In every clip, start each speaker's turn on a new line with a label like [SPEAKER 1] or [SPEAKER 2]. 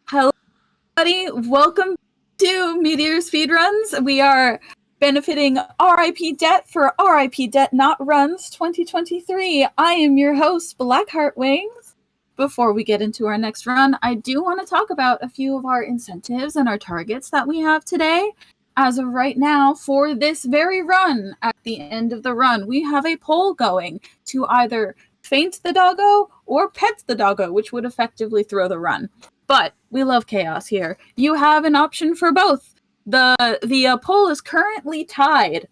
[SPEAKER 1] Hello, everybody. Welcome to Meteor Speedruns. We are benefiting RIP Debt for RIP Debt Not Runs 2023. I am your host, Blackheart Wings. Before we get into our next run, I do want to talk about a few of our incentives and our targets that we have today. As of right now, for this very run, at the end of the run, we have a poll going to either faint the doggo or pet the doggo, which would effectively throw the run. But we love chaos here. You have an option for both. The poll is currently tied.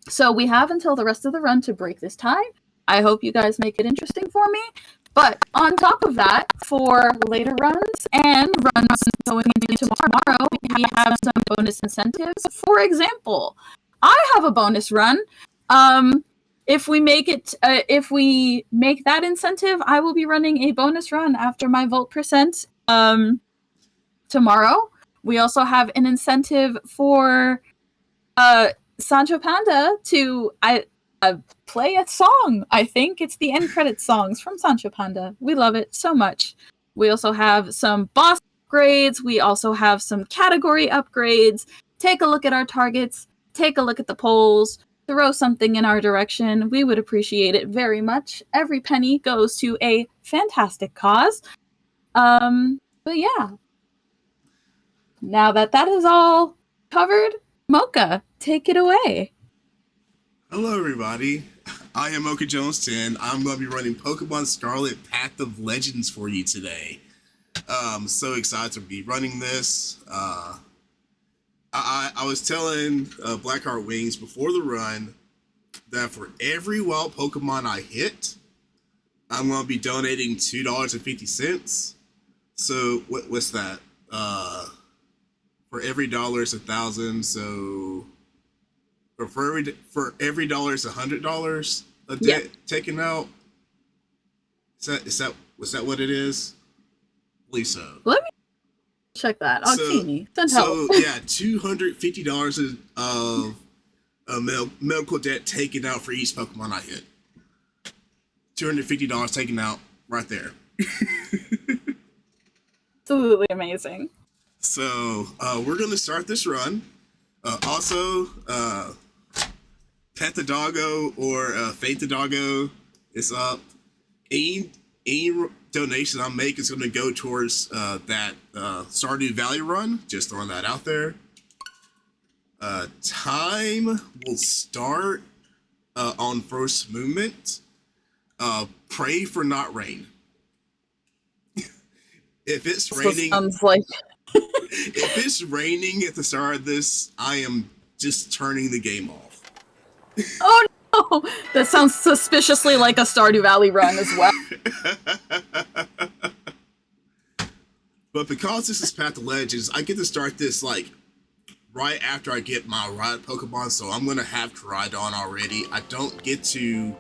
[SPEAKER 1] So we have until the rest of the run to break this tie. I hope you guys make it interesting for me. But on top of that, for later runs and runs going into tomorrow, we have some bonus incentives. For example, I have a bonus run. If we make that incentive, I will be running a bonus run after my Volt percent tomorrow. We also have an incentive for Sancho Panda to play a song. I think it's the end credits songs from Sancho Panda. We love it so much. We also have some boss upgrades. We also have some category upgrades. Take a look at our targets. Take a look at the polls. Throw something in our direction. We would appreciate it very much. Every penny goes to a fantastic cause. But yeah. Now that is all covered, Mocha, take it away.
[SPEAKER 2] Hello, everybody. I am MochaJones 10. I'm going to be running Pokemon Scarlet Path of Legends for you today. I'm so excited to be running this. I was telling Blackheart Wings before the run that for every wild Pokemon I hit, I'm going to be donating $2.50. So what's that? For every dollar is $1,000. So for every dollar is $100 a debt taken out. Was that what it is? I believe so.
[SPEAKER 1] Let me check that. Send help.
[SPEAKER 2] Yeah, $250 of medical debt taken out for each Pokemon I hit. $250 taken out right there.
[SPEAKER 1] Absolutely amazing.
[SPEAKER 2] So we're gonna start this run. Also, pet the doggo or faint the doggo is up. Any donation I make is gonna go towards that Stardew Valley run. Just throwing that out there. Time will start on first movement. Pray for not rain. If it's raining,
[SPEAKER 1] sounds like
[SPEAKER 2] if it's raining at the start of this, I am just turning the game off.
[SPEAKER 1] Oh no! That sounds suspiciously like a Stardew Valley run as well.
[SPEAKER 2] But because this is Path of Legends, I get to start this like right after I get my ride Pokemon, so I'm gonna have Koraidon already. I don't get to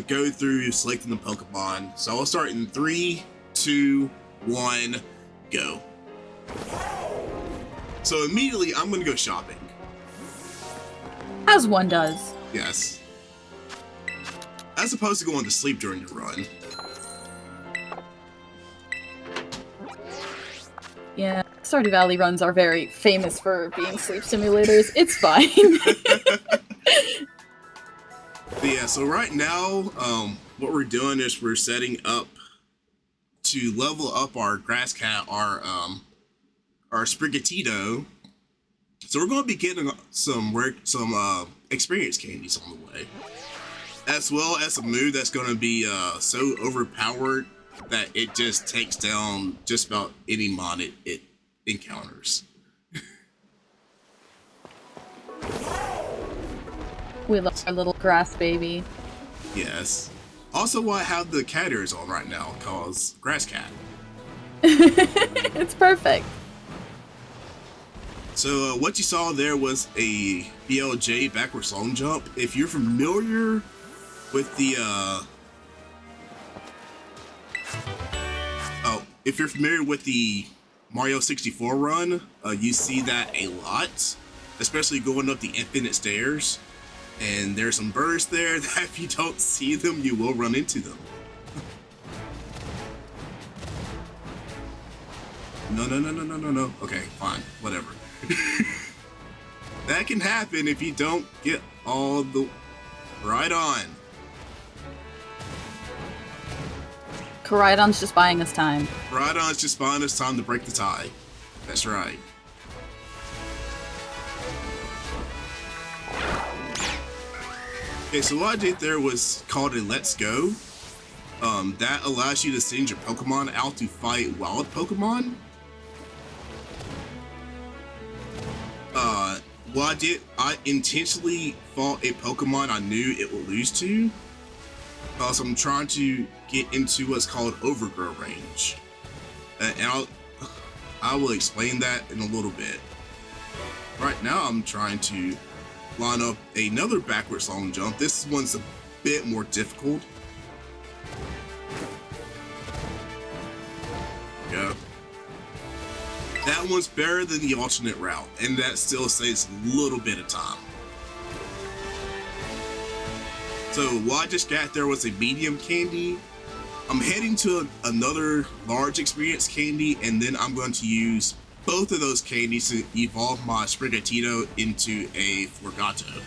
[SPEAKER 2] go through selecting the Pokemon, so I'll start in 3, 2, 1, go. So immediately I'm gonna go shopping.
[SPEAKER 1] As one does.
[SPEAKER 2] Yes. As opposed to going to sleep during the run.
[SPEAKER 1] Yeah, Stardew Valley runs are very famous for being sleep simulators. It's fine.
[SPEAKER 2] But yeah, so right now, what we're doing is we're setting up to level up our grass cat, our Sprigatito. So we're going to be getting some experience candies on the way, as well as a move that's going to be so overpowered that it just takes down just about any mon it encounters.
[SPEAKER 1] We love our little grass baby.
[SPEAKER 2] Yes. Also, why I have the cat ears on right now, cause grass cat.
[SPEAKER 1] It's perfect.
[SPEAKER 2] So what you saw there was a BLJ backwards long jump. If you're familiar with the Mario 64 run, you see that a lot, especially going up the infinite stairs. And there's some birds there that if you don't see them, you will run into them. No. Okay, fine. Whatever. That can happen if you don't get all the... Right on.
[SPEAKER 1] Koraidon's just buying us time.
[SPEAKER 2] Koraidon's just buying us time to break the tie. That's right. Okay, so what I did there was called a Let's Go. That allows you to send your Pokemon out to fight wild Pokemon. What I did, I intentionally fought a Pokemon I knew it would lose to, because I'm trying to get into what's called Overgrow range. And I will explain that in a little bit. Right now, I'm trying to line up another backwards long jump. This one's a bit more difficult. Yeah. That one's better than the alternate route, and that still saves a little bit of time. So what I just got there was a medium candy. I'm heading to another large experience candy, and then I'm going to use both of those candies to evolve my Sprigatito into a Florgato.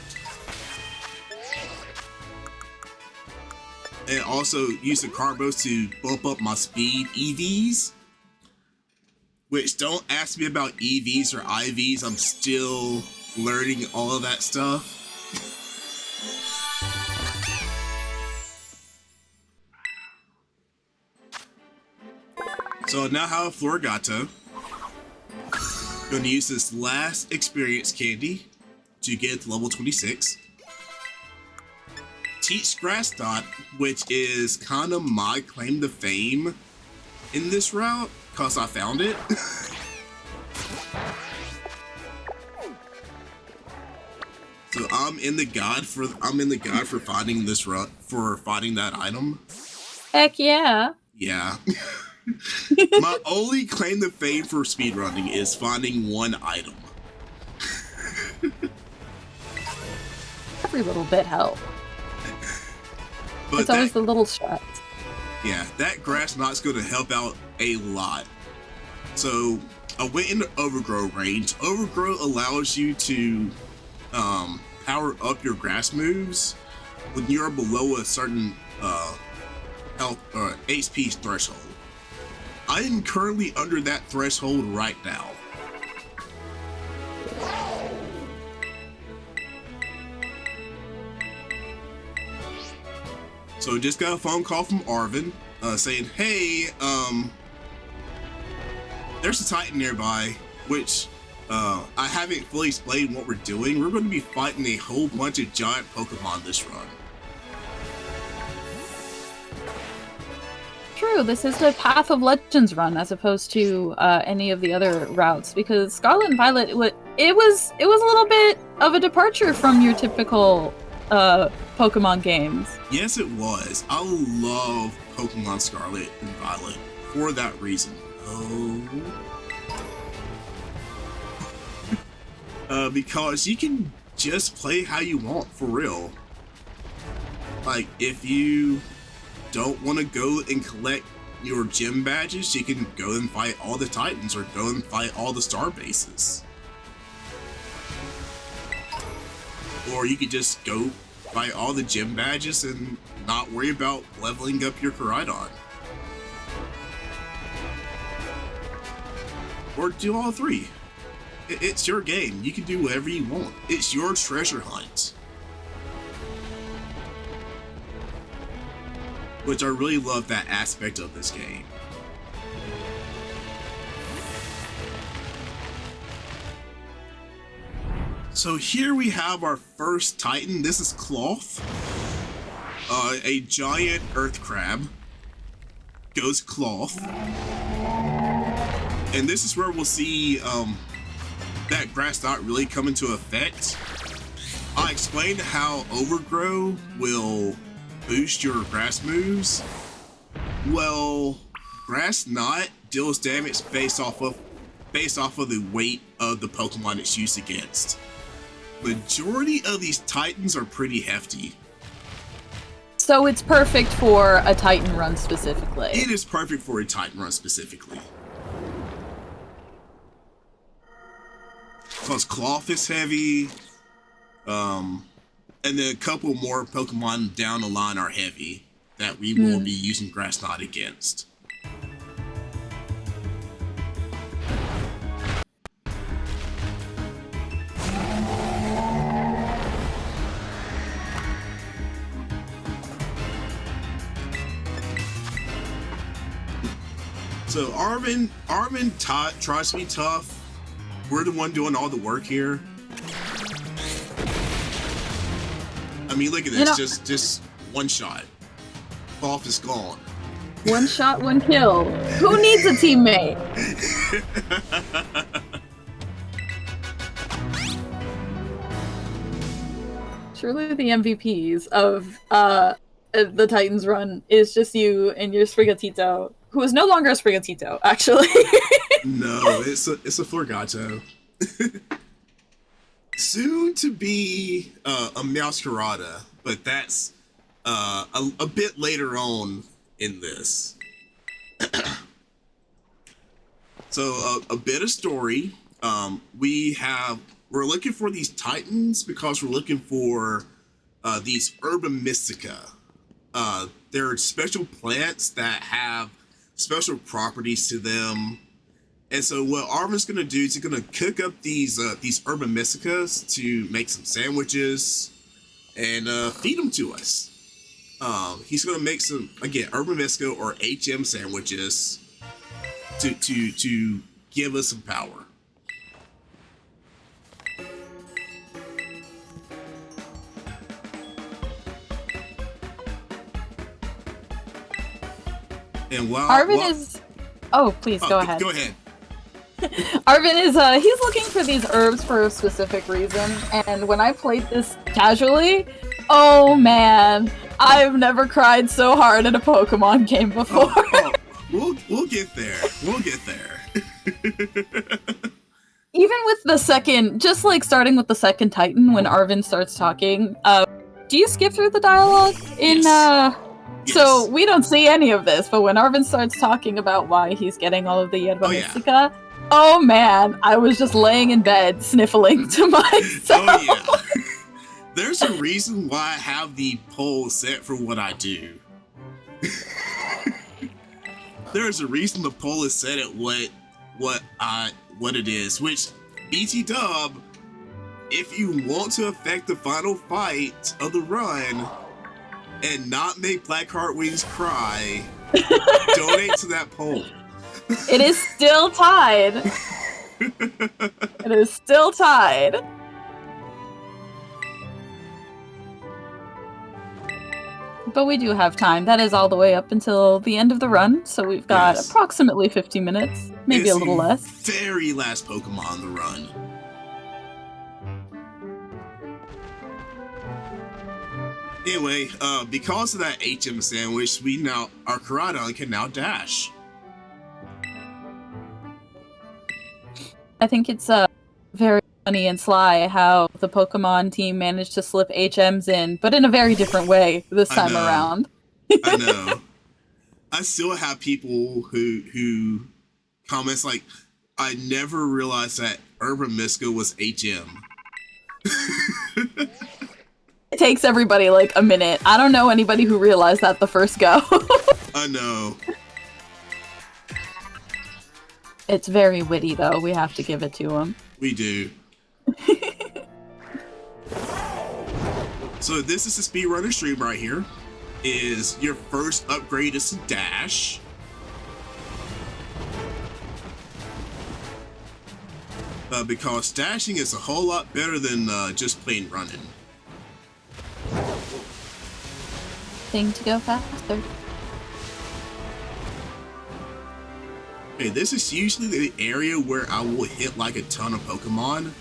[SPEAKER 2] And also use the Carbos to bump up my speed EVs. Which, don't ask me about EVs or IVs, I'm still learning all of that stuff. So now I have a Florgato. Going to use this last experience candy to get to level 26. Teach Grass Knot, which is kind of my claim to fame in this route, because I found it. So I'm in the guide for finding this route, for finding that item.
[SPEAKER 1] Heck yeah.
[SPEAKER 2] Yeah. My only claim to fame for speedrunning is finding one item.
[SPEAKER 1] Every little bit helps.
[SPEAKER 2] But
[SPEAKER 1] it's always the little shots.
[SPEAKER 2] Yeah, that grass knot's going to help out a lot. So I went into Overgrow range. Overgrow allows you to power up your grass moves when you're below a certain health or HP threshold. I am currently under that threshold right now. So just got a phone call from Arvin saying, hey, there's a Titan nearby, which I haven't fully explained what we're doing. We're going to be fighting a whole bunch of giant Pokemon this run.
[SPEAKER 1] True, this is the Path of Legends run as opposed to any of the other routes, because Scarlet and Violet, it was a little bit of a departure from your typical Pokemon games.
[SPEAKER 2] Yes, it was. I love Pokemon Scarlet and Violet for that reason. Because you can just play how you want, for real. Like, if you don't want to go and collect your gym badges, you can go and fight all the Titans or go and fight all the star bases. Or you could just go fight all the gym badges and not worry about leveling up your Koraidon. Or do all three. It's your game. You can do whatever you want. It's your treasure hunt. Which I really love that aspect of this game. So here we have our first Titan. This is Cloth. A giant earth crab. Goes Cloth. And this is where we'll see that grass knot really come into effect. I explained how Overgrow will boost your grass moves. Well, grass knot deals damage based off of the weight of the Pokemon it's used against. Majority of these Titans are pretty hefty.
[SPEAKER 1] So it's perfect for a Titan run specifically.
[SPEAKER 2] It is perfect for a Titan run specifically. Because Cloth is heavy. And then a couple more Pokemon down the line are heavy that we will be using Grass Knot against. So Arvin tries to be tough. We're the one doing all the work here. I mean, look at this, just one shot. Cloth is gone.
[SPEAKER 1] One shot, one kill. Who needs a teammate? Surely the MVPs of the Titans run is just you and your Sprigatito, who is no longer a Sprigatito, actually.
[SPEAKER 2] No, it's a Florgato. Soon to be a Meowscarada, but that's a bit later on in this. So a bit of story. We're looking for these Titans because we're looking for these Urban Mystica. They're special plants that have special properties to them. And so what Arvin's gonna do is he's gonna cook up these Urban Mysticas to make some sandwiches and feed them to us. He's gonna make some, again, Urban Mystica or HM sandwiches to give us some power. And
[SPEAKER 1] Arvin is... Oh, please, go ahead.
[SPEAKER 2] Go ahead.
[SPEAKER 1] Arvin is, he's looking for these herbs for a specific reason, and when I played this casually, oh man, I've never cried so hard at a Pokemon game before.
[SPEAKER 2] We'll get there. We'll get there.
[SPEAKER 1] Even with the second, just like starting with the second Titan, when Arvin starts talking, do you skip through the dialogue in,
[SPEAKER 2] Yes.
[SPEAKER 1] So we don't see any of this, but when Arvin starts talking about why he's getting all of the Yerba Mystica, oh man, I was just laying in bed sniffling to myself.
[SPEAKER 2] Oh yeah. There's a reason why I have the poll set for what I do. There's a reason the poll is set at what it is, which BT Dub, if you want to affect the final fight of the run and not make Blackheart Wings cry, donate to that poll.
[SPEAKER 1] It is still tied. It is still tied. But we do have time. That is all the way up until the end of the run, so we've got approximately 50 minutes, maybe a little less.
[SPEAKER 2] Very last Pokemon on the run. Anyway, because of that HM sandwich, our Koraidon can now dash.
[SPEAKER 1] I think it's very funny and sly how the Pokemon team managed to slip HMs in, but in a very different way this time around.
[SPEAKER 2] I know. I still have people who comments like, I never realized that Urban Mystica was HM.
[SPEAKER 1] It takes everybody like a minute. I don't know anybody who realized that the first go.
[SPEAKER 2] I know.
[SPEAKER 1] It's very witty though, we have to give it to him.
[SPEAKER 2] We do. So this is the speedrunner stream right here. Is your first upgrade is to dash. Because dashing is a whole lot better than just plain running.
[SPEAKER 1] Thing to go faster.
[SPEAKER 2] Okay, this is usually the area where I will hit like a ton of Pokemon.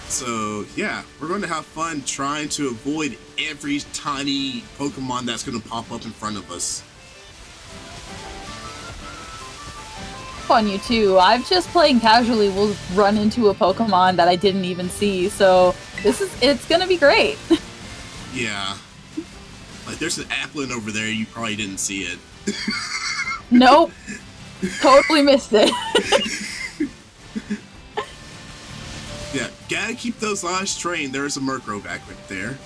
[SPEAKER 2] So yeah, we're going to have fun trying to avoid every tiny Pokemon that's going to pop up in front of us.
[SPEAKER 1] On you too. I've just playing casually will run into a Pokemon that I didn't even see, so it's gonna be great.
[SPEAKER 2] Yeah. Like there's an Applin over there, you probably didn't see it.
[SPEAKER 1] Nope. Totally missed it.
[SPEAKER 2] Yeah, gotta keep those eyes trained. There's a Murkrow back right there.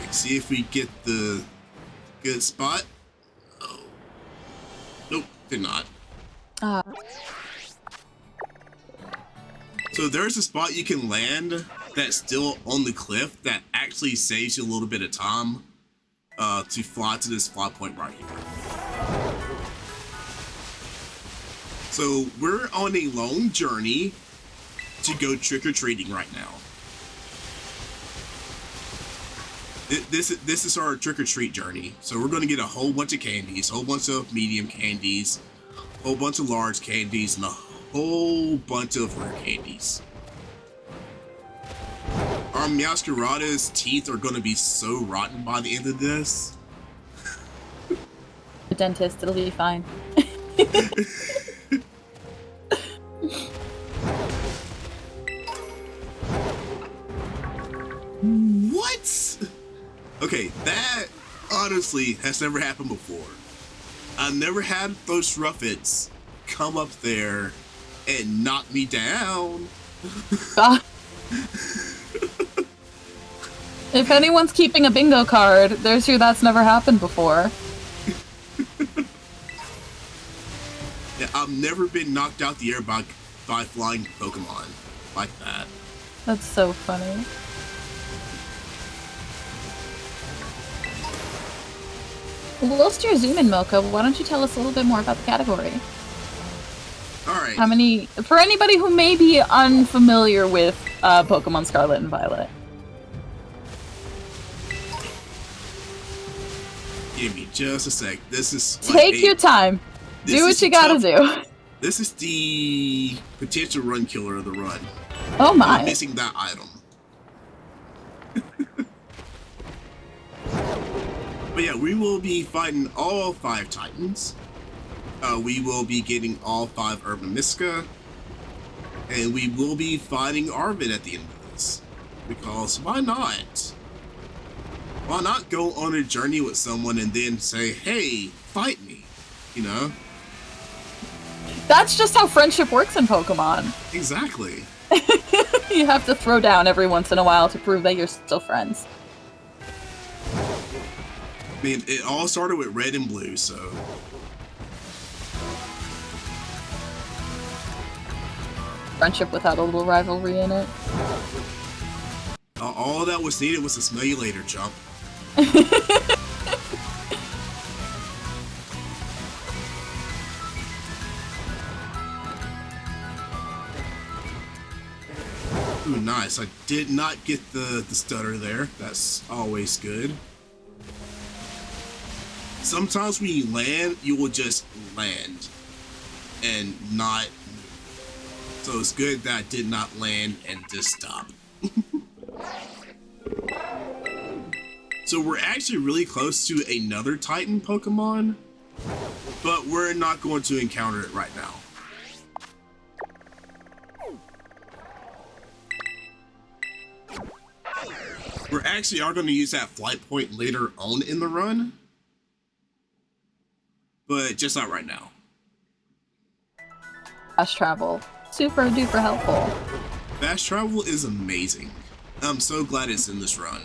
[SPEAKER 2] Let's see if we get the good spot. Oh. Nope, did not. So there's a spot you can land that's still on the cliff that actually saves you a little bit of time to fly to this fly point right here. So we're on a long journey to go trick-or-treating right now. This is our trick-or-treat journey. So we're going to get a whole bunch of candies, a whole bunch of medium candies, a whole bunch of large candies, and a whole bunch of rare candies. Our Meowscarada's teeth are going to be so rotten by the end of this.
[SPEAKER 1] The dentist, it'll be fine.
[SPEAKER 2] What? Okay, that honestly has never happened before. I've never had those Ruffets come up there and knock me down.
[SPEAKER 1] If anyone's keeping a bingo card, there's who that's never happened before.
[SPEAKER 2] Yeah, I've never been knocked out the air by flying Pokemon like that.
[SPEAKER 1] That's so funny. Whilst you're zooming, Mocha, why don't you tell us a little bit more about the category?
[SPEAKER 2] Alright.
[SPEAKER 1] How many... For anybody who may be unfamiliar with Pokemon Scarlet and Violet.
[SPEAKER 2] Give me just a sec. This is...
[SPEAKER 1] Take your time. Do what you gotta do.
[SPEAKER 2] This is the potential run killer of the run.
[SPEAKER 1] Oh my.
[SPEAKER 2] I'm missing that item. But yeah, we will be fighting all 5 Titans. We will be getting all 5 Urban Miska. And we will be fighting Arvid at the end of this. Because why not? Why not go on a journey with someone and then say, hey, fight me? You know?
[SPEAKER 1] That's just how friendship works in Pokemon.
[SPEAKER 2] Exactly.
[SPEAKER 1] You have to throw down every once in a while to prove that you're still friends.
[SPEAKER 2] I mean, it all started with red and blue, so...
[SPEAKER 1] Friendship without a little rivalry in it.
[SPEAKER 2] All that was needed was a smell you later jump. Ooh, nice. I did not get the stutter there. That's always good. Sometimes when you land, you will just land and not move. So it's good that I did not land and just stop. So we're actually really close to another Titan Pokemon, but we're not going to encounter it right now. We actually are going to use that flight point later on in the run, but just not right now.
[SPEAKER 1] Fast travel. Super duper helpful.
[SPEAKER 2] Fast travel is amazing. I'm so glad it's in this run.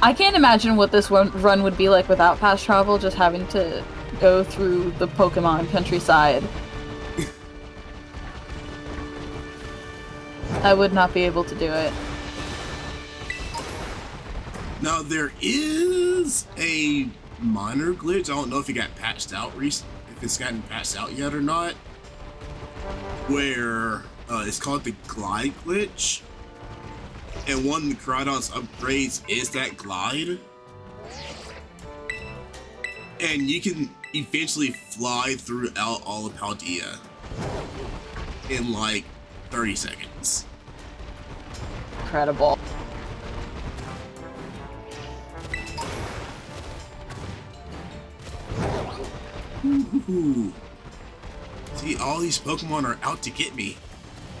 [SPEAKER 1] I can't imagine what this run would be like without fast travel, just having to go through the Pokemon countryside. I would not be able to do it.
[SPEAKER 2] Now, there is a minor glitch. I don't know if it got patched out if it's gotten patched out yet or not, where it's called the glide glitch. And one of the Koraidon's upgrades is that glide. And you can eventually fly throughout all of Paldea in like 30 seconds.
[SPEAKER 1] Incredible.
[SPEAKER 2] Ooh. See, all these Pokemon are out to get me.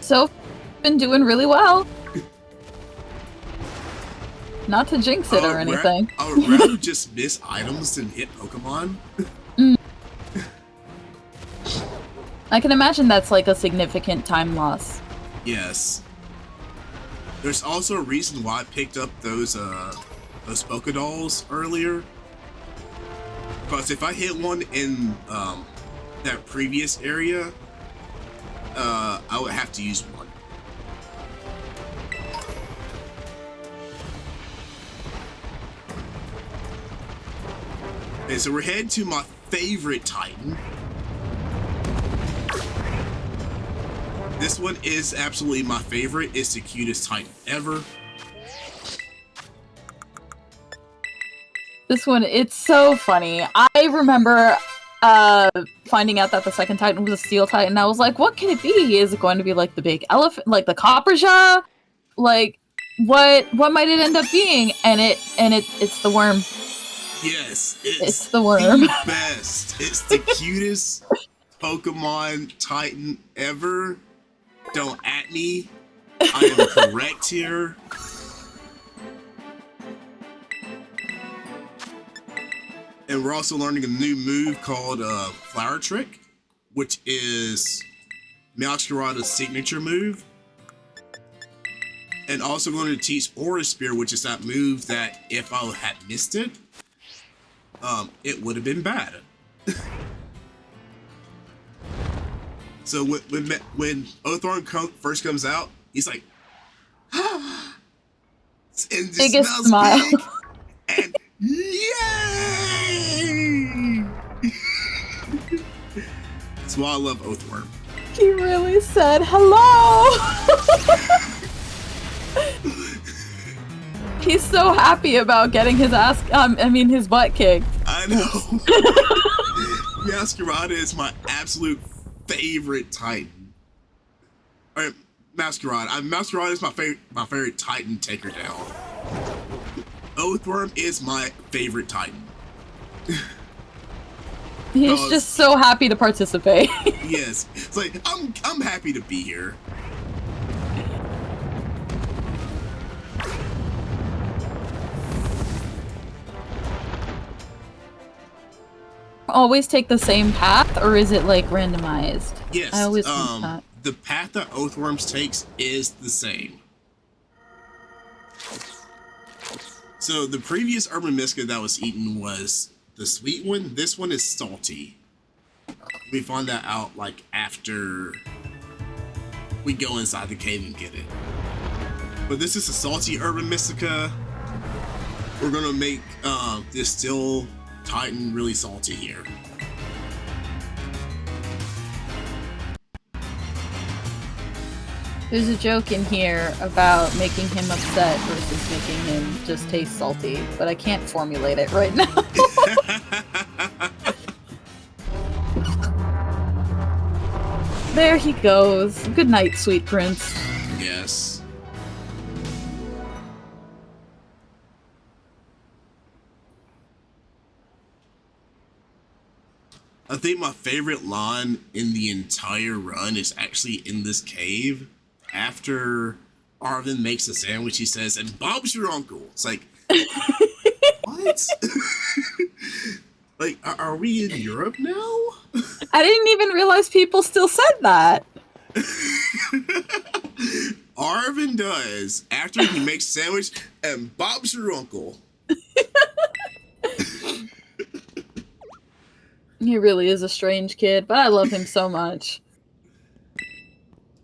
[SPEAKER 1] So, been doing really well. Not to jinx it or anything.
[SPEAKER 2] I would rather just miss items than hit Pokemon.
[SPEAKER 1] I can imagine that's like a significant time loss.
[SPEAKER 2] Yes. There's also a reason why I picked up those Poké Dolls earlier. Because if I hit one in that previous area, I would have to use one. Okay, so we're heading to my favorite Titan. This one is absolutely my favorite. It's the cutest Titan ever.
[SPEAKER 1] This one, it's so funny. I remember finding out that the second Titan was a Steel Titan. I was like, what can it be? Is it going to be like the big elephant, like the Copper Jaw? Like, what might it end up being? And it's the worm.
[SPEAKER 2] Yes,
[SPEAKER 1] it's the worm.
[SPEAKER 2] The best. It's the cutest Pokemon Titan ever. Don't at me. I am correct here. And we're also learning a new move called Flower Trick, which is Meowscarada's signature move. And also going to teach Aura Spear, which is that move that if I had missed it, it would have been bad. So when Oathworm first comes out, he's like, and just
[SPEAKER 1] biggest
[SPEAKER 2] smells
[SPEAKER 1] smile.
[SPEAKER 2] big, and yay! That's why I love Oathworm.
[SPEAKER 1] He really said hello. He's so happy about getting his his butt kicked.
[SPEAKER 2] I know. Meowscarada is my absolute favorite Titan. Alright, Masquerade. Masquerade is my favorite Titan taker down. Oathworm is my favorite Titan.
[SPEAKER 1] He's just so happy to participate.
[SPEAKER 2] Yes. It's like I'm happy to be here.
[SPEAKER 1] Always take the same path, or is it like randomized?
[SPEAKER 2] Yes.
[SPEAKER 1] I always think that.
[SPEAKER 2] The path that Oathworms takes is the same. So the previous Urban Miska that was eaten was the sweet one. This one is salty. We find that out like after we go inside the cave and get it. But this is a salty Urban Mystica. We're gonna make this Steel Titan really salty here.
[SPEAKER 1] There's a joke in here about making him upset versus making him just taste salty, but I can't formulate it right now. There he goes. Good night, sweet prince.
[SPEAKER 2] Yes. I think my favorite line in the entire run is actually in this cave. After Arvin makes a sandwich, he says, "And Bob's your uncle." It's like, what? Like, are we in Europe now?
[SPEAKER 1] I didn't even realize people still said that.
[SPEAKER 2] Arvin does. After he makes a sandwich, "And Bob's your uncle."
[SPEAKER 1] He really is a strange kid, but I love him so much.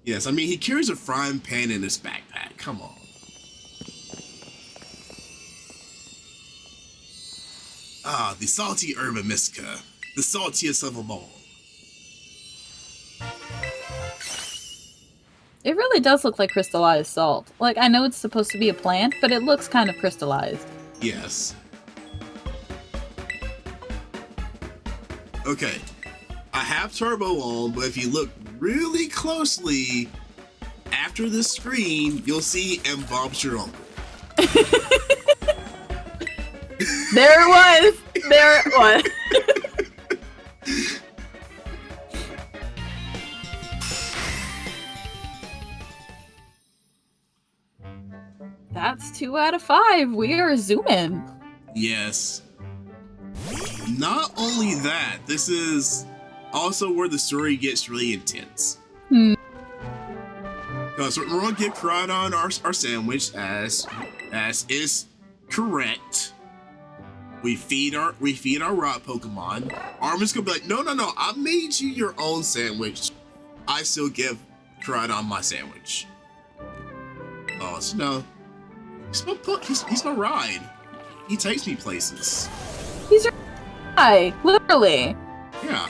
[SPEAKER 2] Yes, I mean, he carries a frying pan in his backpack. Come on. Ah, the salty Urban Mystica. The saltiest of them all.
[SPEAKER 1] It really does look like crystallized salt. Like, I know it's supposed to be a plant, but it looks kind of crystallized.
[SPEAKER 2] Yes. Okay. I have turbo on, but if you look really closely, after the screen, you'll see "And Bob's your uncle."
[SPEAKER 1] There it was! There it was! That's 2 out of 5. We are zooming.
[SPEAKER 2] Yes. Not only that, this is also where the story gets really intense. Because we're going to give Caridon our sandwich as is correct. We feed our rock Pokemon. Armin's gonna be like, no, I made you your own sandwich. I still give Caridon my sandwich. Oh, so no. He's my ride. He takes me places.
[SPEAKER 1] He's your guy, literally.
[SPEAKER 2] Yeah.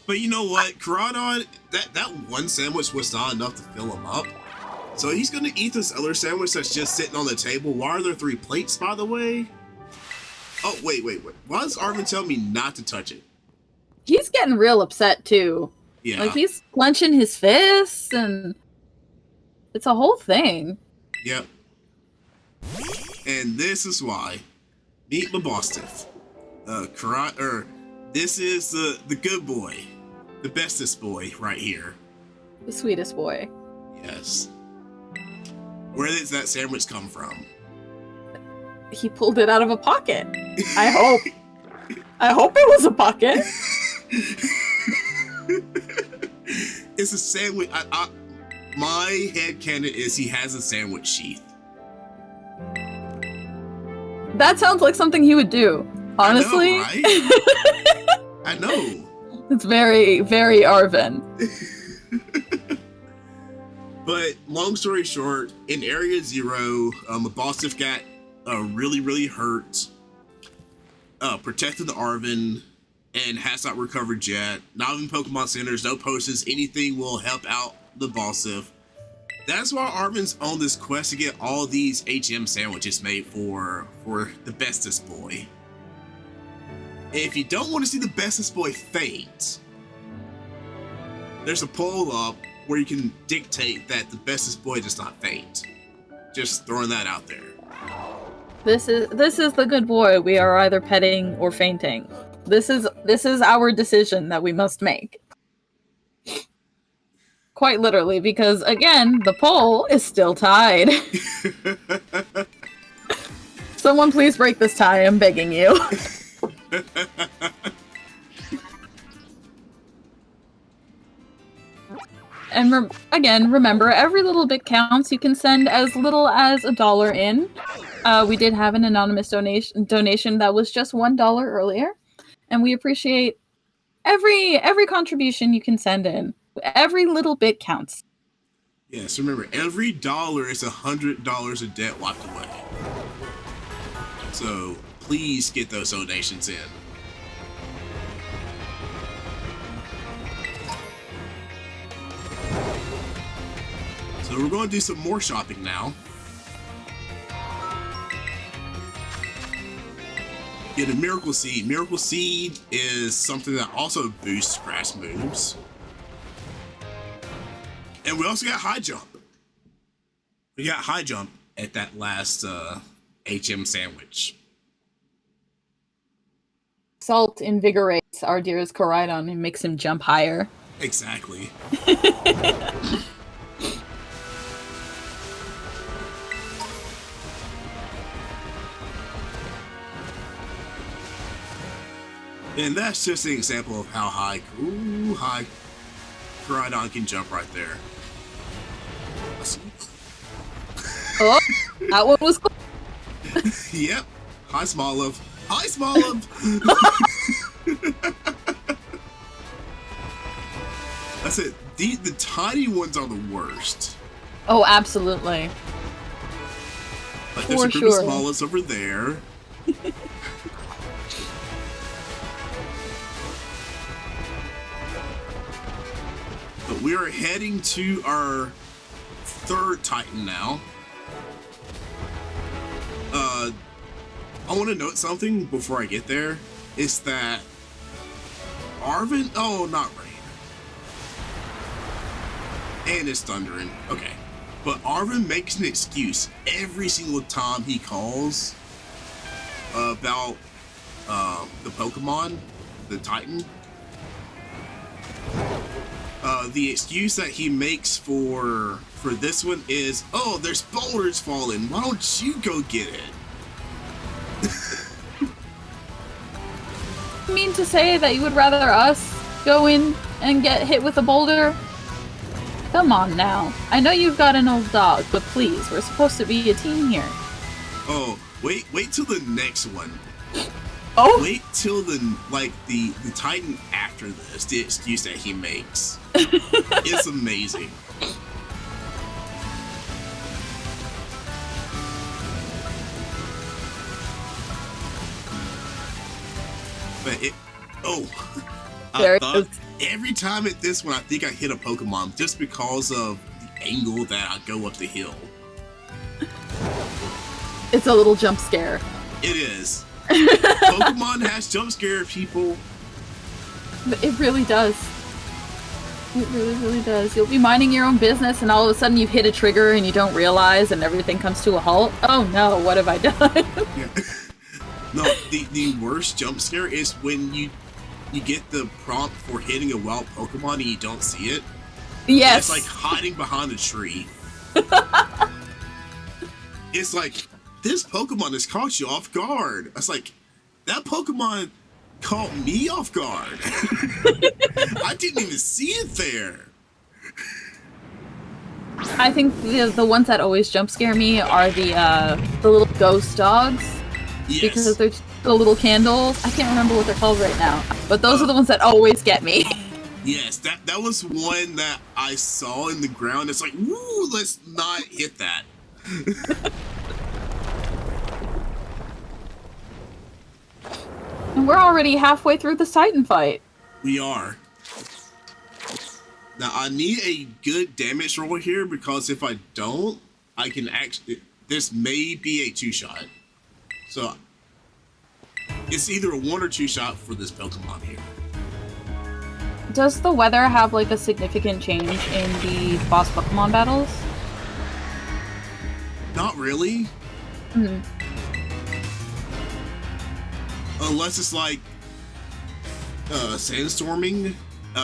[SPEAKER 2] But you know what? Caridon, that one sandwich was not enough to fill him up. So he's gonna eat this other sandwich that's just sitting on the table. Why are there 3 plates, by the way? Oh, wait. Why does Arvin tell me not to touch it?
[SPEAKER 1] He's getting real upset, too.
[SPEAKER 2] Yeah.
[SPEAKER 1] Like, he's clenching his fists, and it's a whole thing.
[SPEAKER 2] Yep. And this is why. Meet my Bostiff. This is the good boy. The bestest boy right here.
[SPEAKER 1] The sweetest boy.
[SPEAKER 2] Yes. Where does that sandwich come from?
[SPEAKER 1] He pulled it out of a pocket. I hope. I hope it was a pocket.
[SPEAKER 2] It's a sandwich. My headcanon is he has a sandwich sheath.
[SPEAKER 1] That sounds like something he would do. Honestly.
[SPEAKER 2] I know, right? I know.
[SPEAKER 1] It's very, very Arvin.
[SPEAKER 2] But long story short, in Area 0, a Bostiff got really, really hurt. Protected the Arvin and has not recovered yet. Not even Pokemon Centers, no potions, anything will help out the Bostiff. That's why Arvin's on this quest to get all these HM sandwiches made for the bestest boy. If you don't want to see the bestest boy faint, there's a poll up where you can dictate that the bestest boy does not faint. Just throwing that out there.
[SPEAKER 1] This is the good boy we are either petting or fainting. This is our decision that we must make. Quite literally, because again, the poll is still tied. Someone please break this tie, I'm begging you. And again, remember, every little bit counts. You can send as little as $1 in. We did have an anonymous donation that was just $1 earlier, and we appreciate every contribution you can send in. Every little bit counts.
[SPEAKER 2] Yes, remember, every dollar is $100 of debt wiped away. So please get those donations in. So we're going to do some more shopping now. Get a Miracle Seed. Miracle Seed is something that also boosts grass moves. And we also got High Jump. We got High Jump at that last HM sandwich.
[SPEAKER 1] Salt invigorates our dearest Caridon and makes him jump higher.
[SPEAKER 2] Exactly. And that's just an example of how high Caridon can jump right there.
[SPEAKER 1] Oh, that one was cool.
[SPEAKER 2] Yep. Hi, Smoliv. Hi, Smoliv. That's it. The tiny ones are the worst.
[SPEAKER 1] Oh, absolutely.
[SPEAKER 2] Like there's a group of Smolivs over there. But we are heading to our third Titan now. I want to note something before I get there. Is that Arvin? Oh, not rain. And it's thundering. Okay. But Arvin makes an excuse every single time he calls about the Pokemon, the Titan. The excuse that he makes for this one is, oh, there's boulders falling. Why don't you go get it?
[SPEAKER 1] mean to say that you would rather us go in and get hit with a boulder? Come on now. I know you've got an old dog, but please, we're supposed to be a team here.
[SPEAKER 2] Oh, wait till the next one.
[SPEAKER 1] Oh?
[SPEAKER 2] Wait till the Titan after this, the excuse that he makes. It's amazing. But every time at this one, I think I hit a Pokemon just because of the angle that I go up the hill.
[SPEAKER 1] It's a little jump scare.
[SPEAKER 2] It is. Pokemon has jump scare people.
[SPEAKER 1] It really does. It really, really does. You'll be minding your own business and all of a sudden you've hit a trigger and you don't realize and everything comes to a halt. Oh no, what have I done?
[SPEAKER 2] Yeah. No, the worst jump scare is when you get the prompt for hitting a wild Pokemon and you don't see it.
[SPEAKER 1] Yes.
[SPEAKER 2] It's like hiding behind a tree. It's like, this Pokemon has caught you off guard. It's like, that Pokemon caught me off guard. I didn't even see it there.
[SPEAKER 1] I think the ones that always jump scare me are the little ghost dogs.
[SPEAKER 2] Yes.
[SPEAKER 1] Because they're the little candles. I can't remember what they're called right now. But those are the ones that always get me.
[SPEAKER 2] Yes, that was one that I saw in the ground. It's like, woo, let's not hit that.
[SPEAKER 1] And we're already halfway through this Titan fight.
[SPEAKER 2] We are. Now, I need a good damage roll here, because if I don't, I can actually... This may be a 2-shot. So, it's either a 1 or 2-shot for this Pokemon here.
[SPEAKER 1] Does the weather have, like, a significant change in the boss Pokemon battles?
[SPEAKER 2] Not really.
[SPEAKER 1] Mm-hmm.
[SPEAKER 2] Unless it's like sandstorming.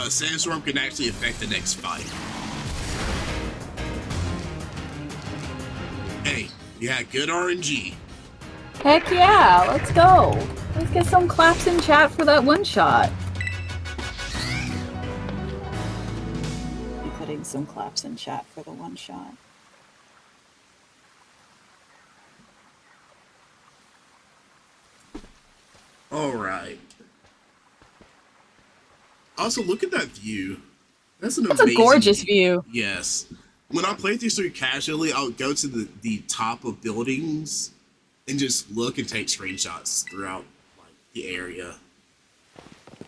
[SPEAKER 2] Sandstorm can actually affect the next fight. Hey, yeah, good RNG.
[SPEAKER 1] Heck yeah, let's go. Let's get some claps in chat for that one shot. I'm putting some claps in chat for the one shot.
[SPEAKER 2] All right. Also, look at that view. That's
[SPEAKER 1] That's a gorgeous view.
[SPEAKER 2] Yes. When I play these through casually, I'll go to the top of buildings and just look and take screenshots throughout the area.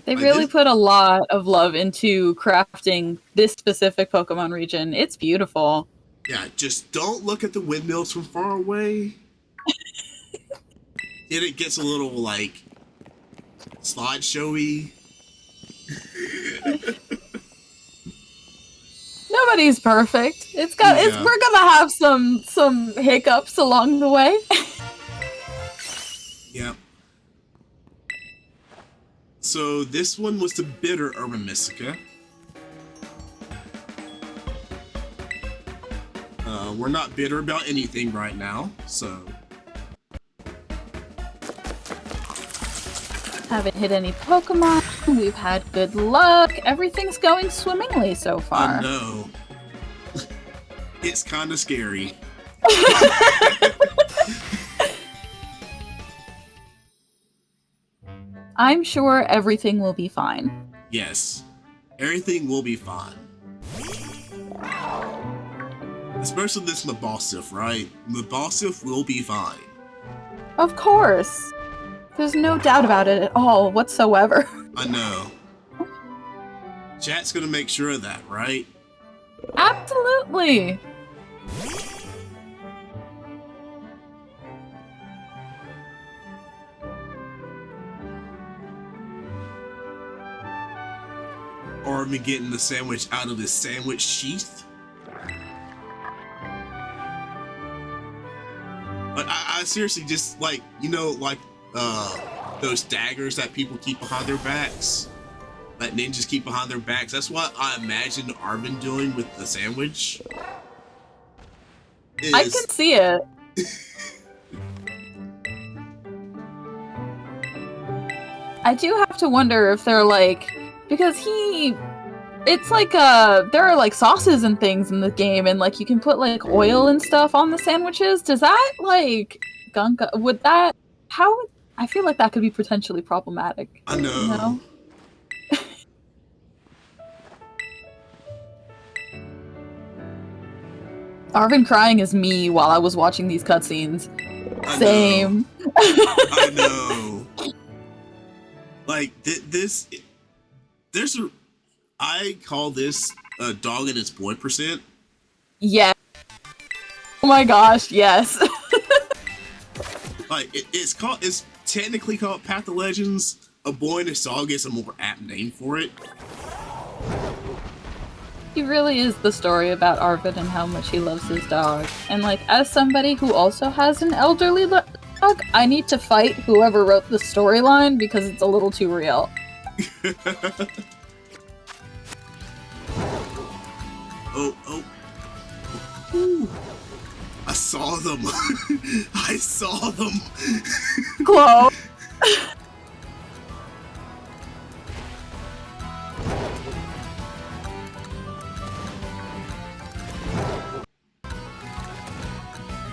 [SPEAKER 1] They really put a lot of love into crafting this specific Pokemon region. It's beautiful.
[SPEAKER 2] Yeah, just don't look at the windmills from far away. Then it gets a little, slideshowy.
[SPEAKER 1] Nobody's perfect. We're gonna have some hiccups along the way.
[SPEAKER 2] Yep. So this one was the bitter Urban Mystica. We're not bitter about anything right now, so...
[SPEAKER 1] Haven't hit any Pokemon. We've had good luck. Everything's going swimmingly so far.
[SPEAKER 2] I know. It's kind of scary.
[SPEAKER 1] I'm sure everything will be fine.
[SPEAKER 2] Yes. Everything will be fine. Especially this Mabosif, right? Mabosif will be fine.
[SPEAKER 1] Of course. There's no doubt about it at all whatsoever.
[SPEAKER 2] I know. Chat's gonna make sure of that, right?
[SPEAKER 1] Absolutely.
[SPEAKER 2] Or me getting the sandwich out of his sandwich sheath. But I seriously just those daggers that people keep behind their backs, that ninjas keep behind their backs. That's what I imagined Arvin doing with the sandwich.
[SPEAKER 1] I can see it. I do have to wonder if they're like, because it's like there are like sauces and things in the game, and like you can put like oil and stuff on the sandwiches. Does that like gunk? Would that? How? I feel like that could be potentially problematic.
[SPEAKER 2] I know.
[SPEAKER 1] You know? Arvin crying is me while I was watching these cutscenes. Same.
[SPEAKER 2] I know. Like this, I call this a dog and its boy %.
[SPEAKER 1] Yeah. Oh my gosh, yes.
[SPEAKER 2] Like it's technically called Path of Legends. A boy and his dog is a more apt name for it.
[SPEAKER 1] He really is the story about Arvid and how much he loves his dog. And like, as somebody who also has an elderly dog, I need to fight whoever wrote the storyline because it's a little too real.
[SPEAKER 2] Oh. Ooh. I saw them. I saw them.
[SPEAKER 1] Glow.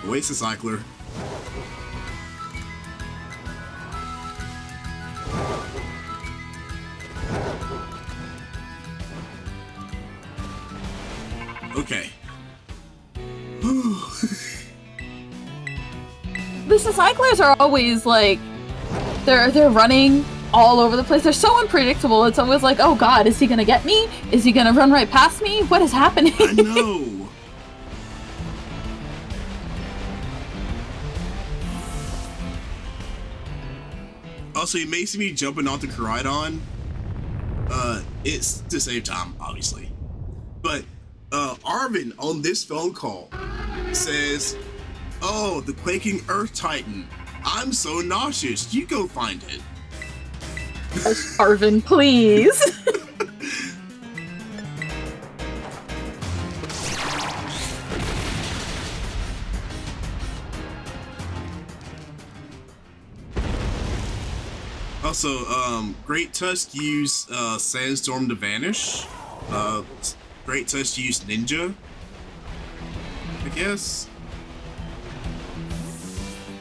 [SPEAKER 2] Oasis Cycler. Okay.
[SPEAKER 1] The cyclers are always like, they're running all over the place. They're so unpredictable. It's always like, oh god, is he gonna get me? Is he gonna run right past me? What is happening?
[SPEAKER 2] I know. Also, it makes me jumping onto Koridon. It's to save time, obviously. But Arvin on this phone call says, "Oh, the quaking Earth Titan. I'm so nauseous. You go find it."
[SPEAKER 1] Arvin, please.
[SPEAKER 2] Also, Great Tusk used Sandstorm to vanish. Great Tusk used Ninja, I guess.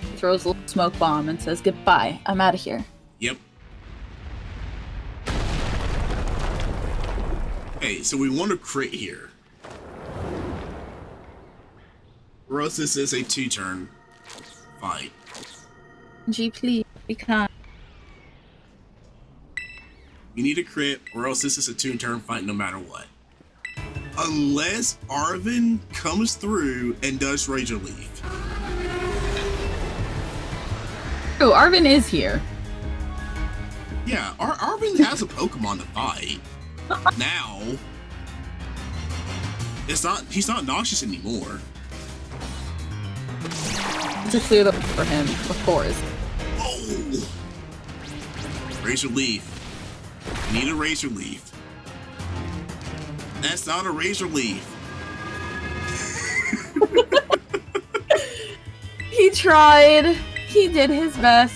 [SPEAKER 1] He throws a little smoke bomb and says, goodbye, I'm out of here.
[SPEAKER 2] Yep. Hey, so we want to crit here. Or else this is a 2-turn fight.
[SPEAKER 1] Gee, please, be kind.
[SPEAKER 2] You need a crit, or else this is a 2-turn fight no matter what. Unless Arvin comes through and does Razor Leaf.
[SPEAKER 1] Oh, Arvin is here.
[SPEAKER 2] Yeah, Arvin has a Pokemon to fight. Now, he's not nauseous anymore.
[SPEAKER 1] To clear the for him, of course.
[SPEAKER 2] Oh! Razor Leaf. Need a Razor Leaf. That's not a Razor Leaf.
[SPEAKER 1] He tried. He did his best.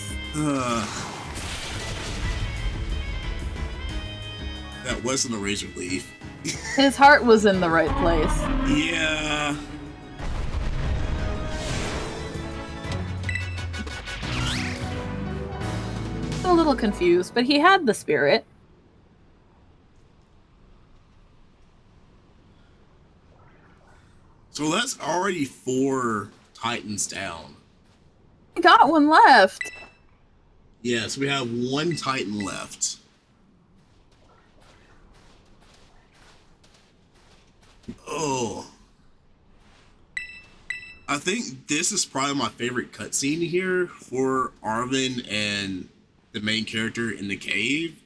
[SPEAKER 2] That wasn't a Razor Leaf.
[SPEAKER 1] His heart was in the right place.
[SPEAKER 2] Yeah.
[SPEAKER 1] A little confused, but he had the spirit.
[SPEAKER 2] So that's already 4 Titans down.
[SPEAKER 1] We got one left.
[SPEAKER 2] Yes, we have 1 Titan left. Oh. I think this is probably my favorite cutscene here for Arvin and the main character in the cave.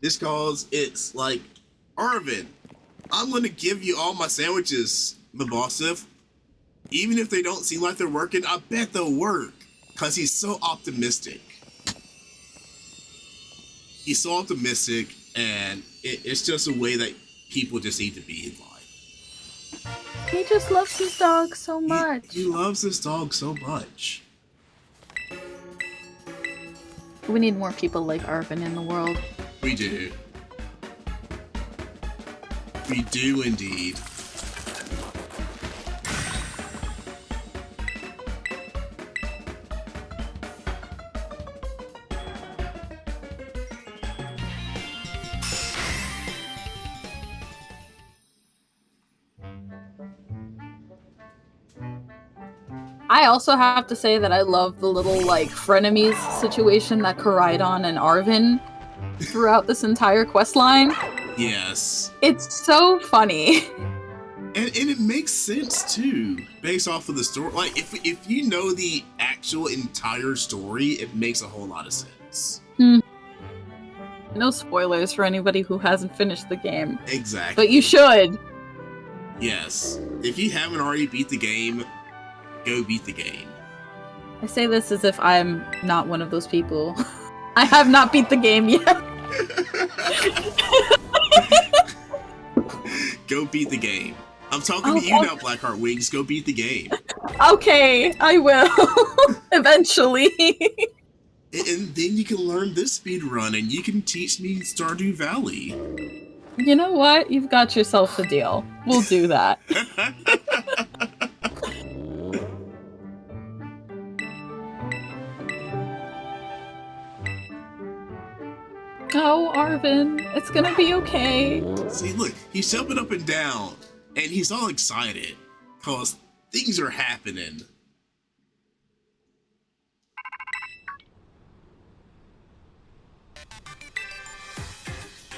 [SPEAKER 2] This cause it's like, Arvin, I'm gonna give you all my sandwiches, Mabosif. Even if they don't seem like they're working, I bet they'll work. Cause he's so optimistic. He's so optimistic, and it's just a way that people just need to be in life.
[SPEAKER 1] He just loves his dog so much.
[SPEAKER 2] He loves his dog so much.
[SPEAKER 1] We need more people like Arvin in the world.
[SPEAKER 2] We do. We do indeed.
[SPEAKER 1] I also have to say that I love the little, like, frenemies situation that Koraidon and Arvin throughout this entire questline.
[SPEAKER 2] Yes.
[SPEAKER 1] It's so funny.
[SPEAKER 2] And it makes sense, too, based off of the story. Like, if you know the actual entire story, it makes a whole lot of sense.
[SPEAKER 1] No spoilers for anybody who hasn't finished the game.
[SPEAKER 2] Exactly.
[SPEAKER 1] But you should.
[SPEAKER 2] Yes. If you haven't already beat the game, go beat the game.
[SPEAKER 1] I say this as if I'm not one of those people. I have not beat the game yet.
[SPEAKER 2] Go beat the game. I'm talking to you now, Blackheart Wings. Go beat the game.
[SPEAKER 1] Okay, I will. Eventually.
[SPEAKER 2] And then you can learn this speed run, and you can teach me Stardew Valley.
[SPEAKER 1] You know what? You've got yourself a deal. We'll do that. Oh, Arvin, it's gonna be okay.
[SPEAKER 2] See, look, he's jumping up and down, and he's all excited, because things are happening.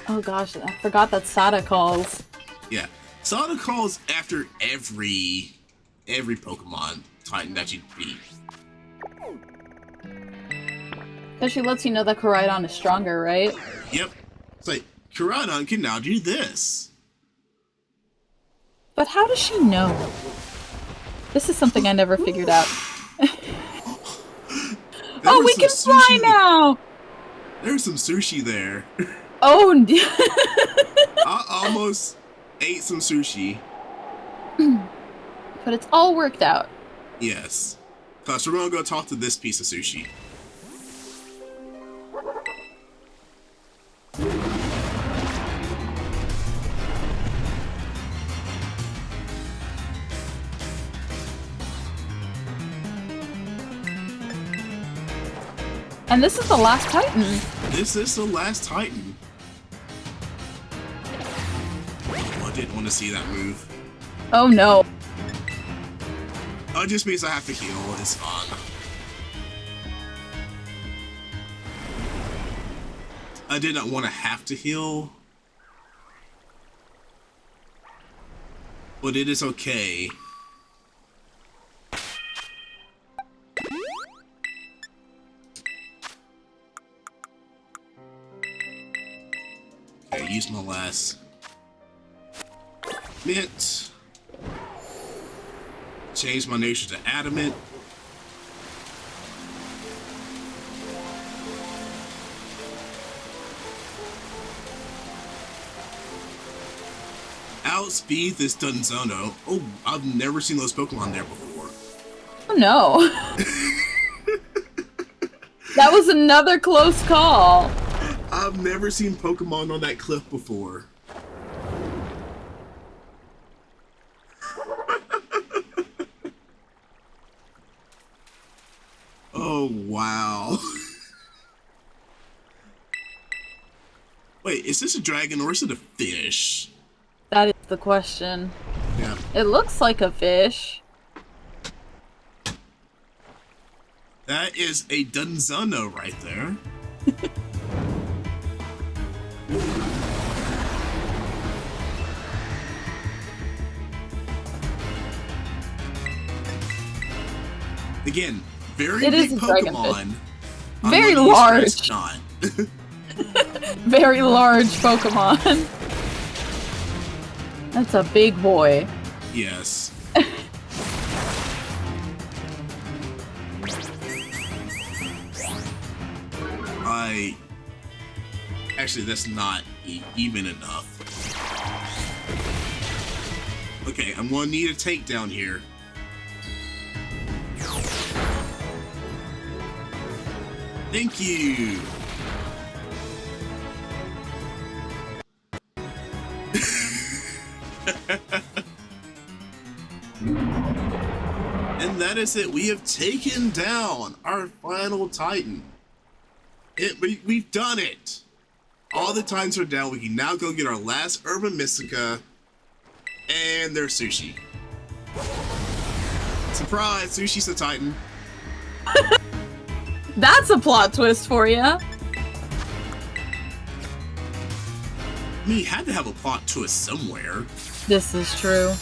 [SPEAKER 1] Oh gosh, I forgot that Sada calls.
[SPEAKER 2] Yeah, Sada calls after every Pokemon Titan that you beat.
[SPEAKER 1] Because she lets you know that Koraidon is stronger, right?
[SPEAKER 2] Yep. It's like, Koraidon can now do this.
[SPEAKER 1] But how does she know? This is something I never figured out. Oh, we can fly now!
[SPEAKER 2] There's some sushi there.
[SPEAKER 1] Oh,
[SPEAKER 2] I almost ate some sushi.
[SPEAKER 1] But it's all worked out.
[SPEAKER 2] Yes. Because we're going to go talk to this piece of sushi.
[SPEAKER 1] And this is the last Titan.
[SPEAKER 2] This is the last Titan. Oh, I didn't want to see that move.
[SPEAKER 1] Oh no.
[SPEAKER 2] Oh, it just means I have to heal. It's fun. I did not want to have to heal. But it is okay. Okay, use my last mint. Change my nature to adamant. Outspeed this Dunzono. Oh, I've never seen those Pokemon there before.
[SPEAKER 1] Oh no. That was another close call.
[SPEAKER 2] I've never seen Pokemon on that cliff before. Oh, wow. Wait, is this a dragon or is it a fish?
[SPEAKER 1] That is the question.
[SPEAKER 2] Yeah.
[SPEAKER 1] It looks like a fish.
[SPEAKER 2] That is a Dunzono right there. Again, very big Pokemon.
[SPEAKER 1] Very large.
[SPEAKER 2] Not.
[SPEAKER 1] Very large Pokemon. That's a big boy.
[SPEAKER 2] Yes. Actually, that's not even enough. Okay, I'm gonna need a takedown here. Thank you. And that is it. We have taken down our final Titan. We've done it. All the Titans are down. We can now go get our last Urban Mystica and their sushi. Surprise, Sushi's a Titan.
[SPEAKER 1] That's a plot twist for you.
[SPEAKER 2] I mean, you had to have a plot twist somewhere.
[SPEAKER 1] This is true.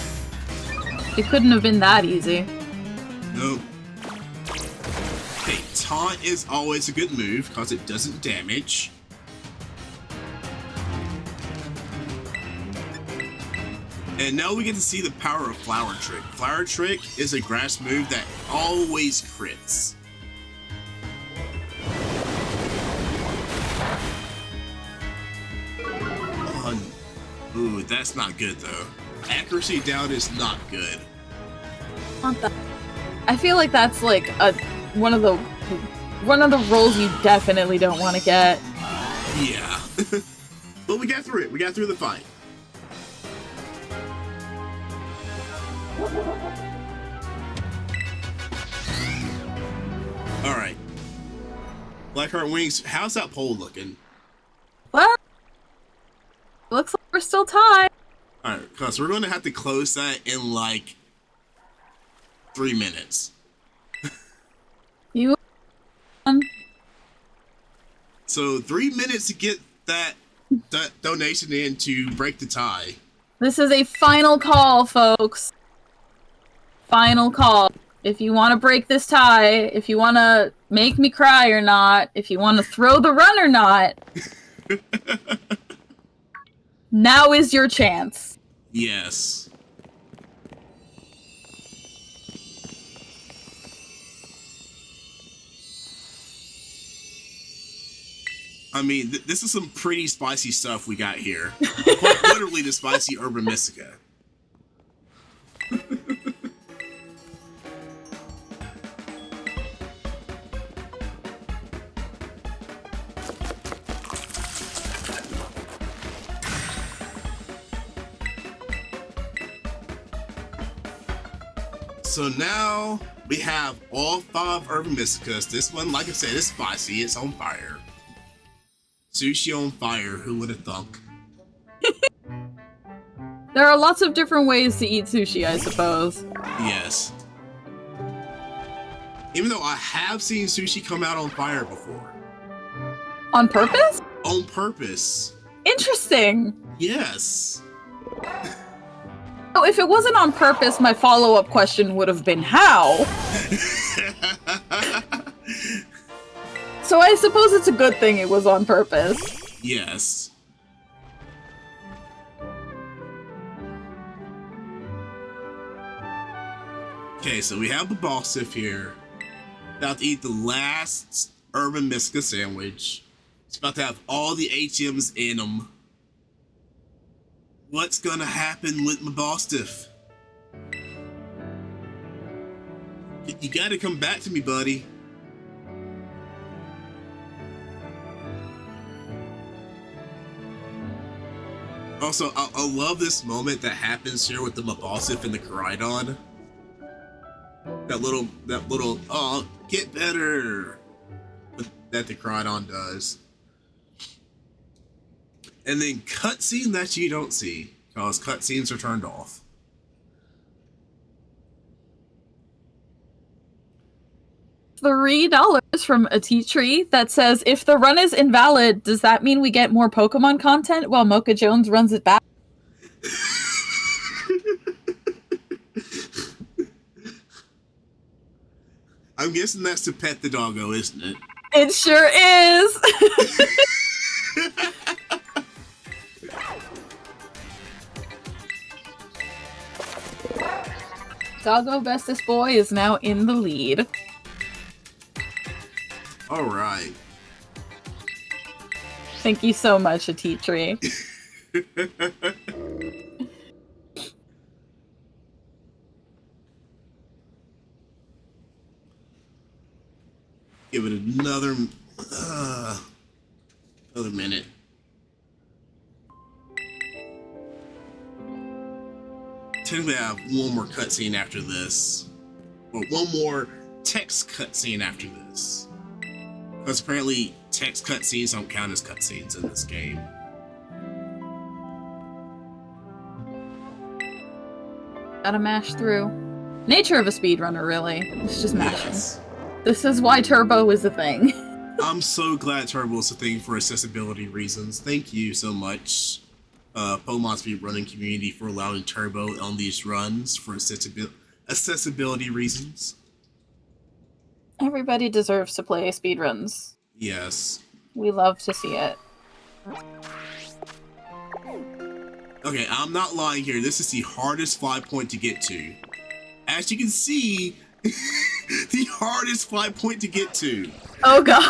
[SPEAKER 1] It couldn't have been that easy.
[SPEAKER 2] Nope. Okay, taunt is always a good move because it doesn't damage. And now we get to see the power of Flower Trick. Flower Trick is a grass move that always crits. Ooh, that's not good though. Accuracy down is not good.
[SPEAKER 1] I feel like that's like one of the roles you definitely don't want to get.
[SPEAKER 2] Yeah. But we got through it. We got through the fight. Alright. Blackheart Wings, how's that poll looking?
[SPEAKER 1] Well, looks like we're still tied.
[SPEAKER 2] Alright, because we're going to have to close that in like 3 minutes.
[SPEAKER 1] You.
[SPEAKER 2] So 3 minutes to get that donation in to break the tie.
[SPEAKER 1] This is a final call, folks. Final call. If you want to break this tie, if you want to make me cry or not, if you want to throw the run or not, now is your chance.
[SPEAKER 2] Yes. I mean, this is some pretty spicy stuff we got here. Quite literally the spicy Urban Mystica. So now we have all 5 Urban Mysticas. This one, like I said, is spicy. It's on fire. Sushi on fire. Who would have thunk?
[SPEAKER 1] There are lots of different ways to eat sushi, I suppose.
[SPEAKER 2] Yes. Even though I have seen sushi come out on fire before.
[SPEAKER 1] On purpose?
[SPEAKER 2] On purpose.
[SPEAKER 1] Interesting.
[SPEAKER 2] Yes.
[SPEAKER 1] Oh, if it wasn't on purpose, my follow-up question would have been how? So I suppose it's a good thing it was on purpose.
[SPEAKER 2] Yes. Okay, so we have the boss here. About to eat the last Urban Mystica sandwich. It's about to have all the HMs in them. What's gonna happen with my Bostiff? You gotta come back to me, buddy. Also, I love this moment that happens here with the Mabosif and the Koraidon. That little, oh, get better, that the Koraidon does. And then cutscene that you don't see, because cutscenes are turned off.
[SPEAKER 1] $3 from a tea tree that says, if the run is invalid, does that mean we get more Pokemon content while MochaJones runs it back?
[SPEAKER 2] I'm guessing that's to pet the doggo, isn't it?
[SPEAKER 1] It sure is! Doggo Bestest Boy is now in the lead.
[SPEAKER 2] Alright.
[SPEAKER 1] Thank you so much, a tea tree.
[SPEAKER 2] Give it another Another minute. Technically, I have one more cutscene after this. Or one more text cutscene after this. Because apparently, text cutscenes don't count as cutscenes in this game.
[SPEAKER 1] Gotta mash through. Nature of a speedrunner, really. It's just mashing.
[SPEAKER 2] Yes.
[SPEAKER 1] This is why turbo is a thing.
[SPEAKER 2] I'm so glad turbo is a thing for accessibility reasons. Thank you so much, Pokemon speedrunning community, for allowing turbo on these runs for accessibility reasons.
[SPEAKER 1] Everybody deserves to play speedruns.
[SPEAKER 2] Yes.
[SPEAKER 1] We love to see it.
[SPEAKER 2] Okay, I'm not lying here. This is the hardest fly point to get to. As you can see, the hardest fly point to get to.
[SPEAKER 1] Oh god.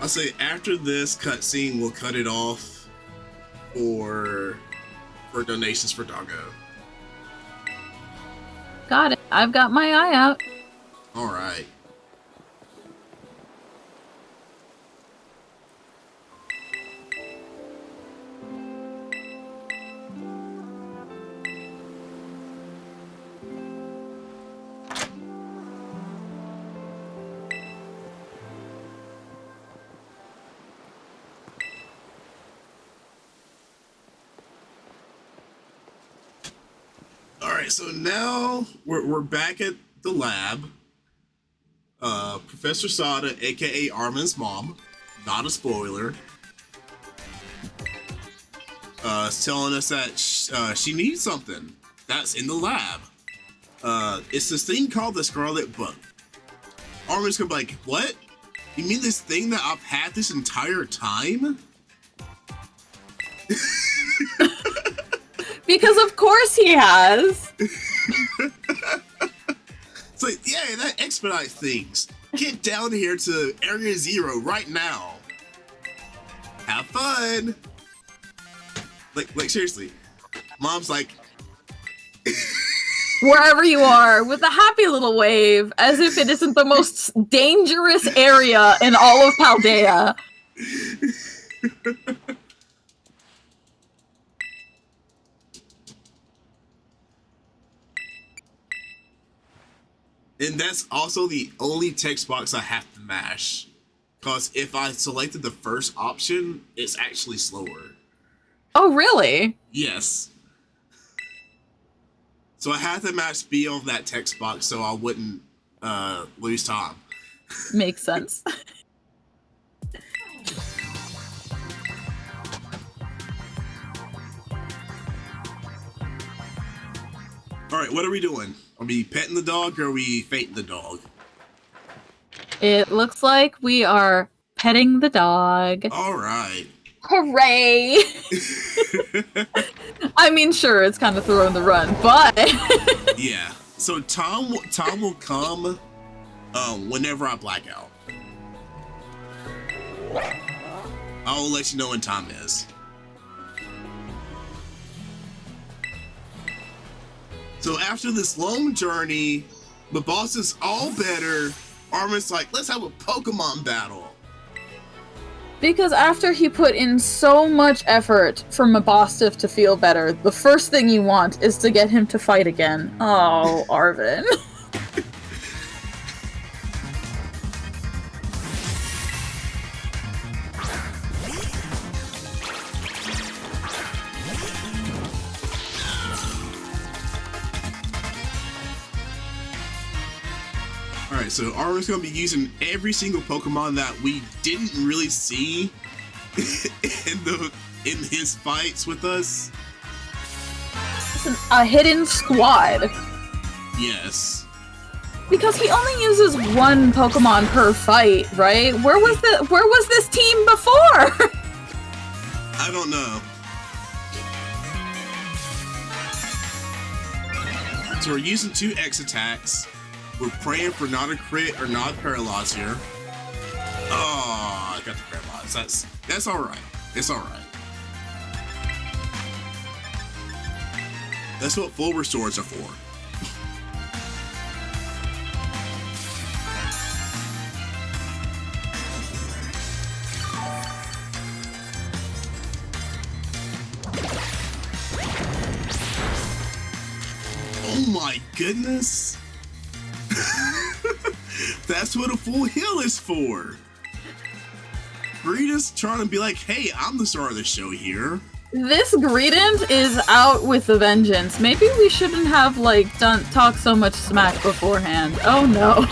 [SPEAKER 2] I'll say after this cutscene, we'll cut it off for donations for Doggo.
[SPEAKER 1] Got it. I've got my eye out.
[SPEAKER 2] All right. Alright, so now we're back at the lab. Professor Sada, aka Armin's mom, not a spoiler, is telling us that she needs something that's in the lab. It's this thing called the Scarlet book. Armin's gonna be like, what? You mean this thing that I've had this entire time?
[SPEAKER 1] Because of course he has.
[SPEAKER 2] It's like, yeah, that expedites things. Get down here to Area Zero right now. Have fun. Like seriously. Mom's like,
[SPEAKER 1] Wherever you are, with a happy little wave, as if it isn't the most dangerous area in all of Paldea.
[SPEAKER 2] and that's also the only text box I have to mash. Because if I selected the first option, it's actually slower.
[SPEAKER 1] Oh, really?
[SPEAKER 2] Yes. So I had to mash B on that text box so I wouldn't lose time.
[SPEAKER 1] Makes sense.
[SPEAKER 2] Alright, what are we doing? Are we petting the dog or are we fating the dog?
[SPEAKER 1] It looks like we are petting the dog.
[SPEAKER 2] Alright.
[SPEAKER 1] Hooray! I mean, sure, it's kind of throwing the run, but...
[SPEAKER 2] Yeah. So time will come whenever I black out. I will let you know when time is. So after this long journey, the boss is all better. Armin's like, let's have a Pokemon battle.
[SPEAKER 1] Because after he put in so much effort for Mabosstiff to feel better, the first thing you want is to get him to fight again. Oh, Arvin.
[SPEAKER 2] Alright, so Armin's gonna be using every single Pokemon that we didn't really see in his fights with us.
[SPEAKER 1] A hidden squad.
[SPEAKER 2] Yes.
[SPEAKER 1] Because he only uses one Pokemon per fight, right? Where was this team before?
[SPEAKER 2] I don't know. So we're using 2 X attacks. We're praying for not a crit or not paralyze here. Oh, I got the paralyze. That's all right. It's all right. That's what full restores are for. Oh my goodness! That's what a full heal is for. Rita's trying to be like, hey, I'm the star of the show here.
[SPEAKER 1] This Greedent is out with a vengeance. Maybe we shouldn't have, like, talk so much smack beforehand. Oh no.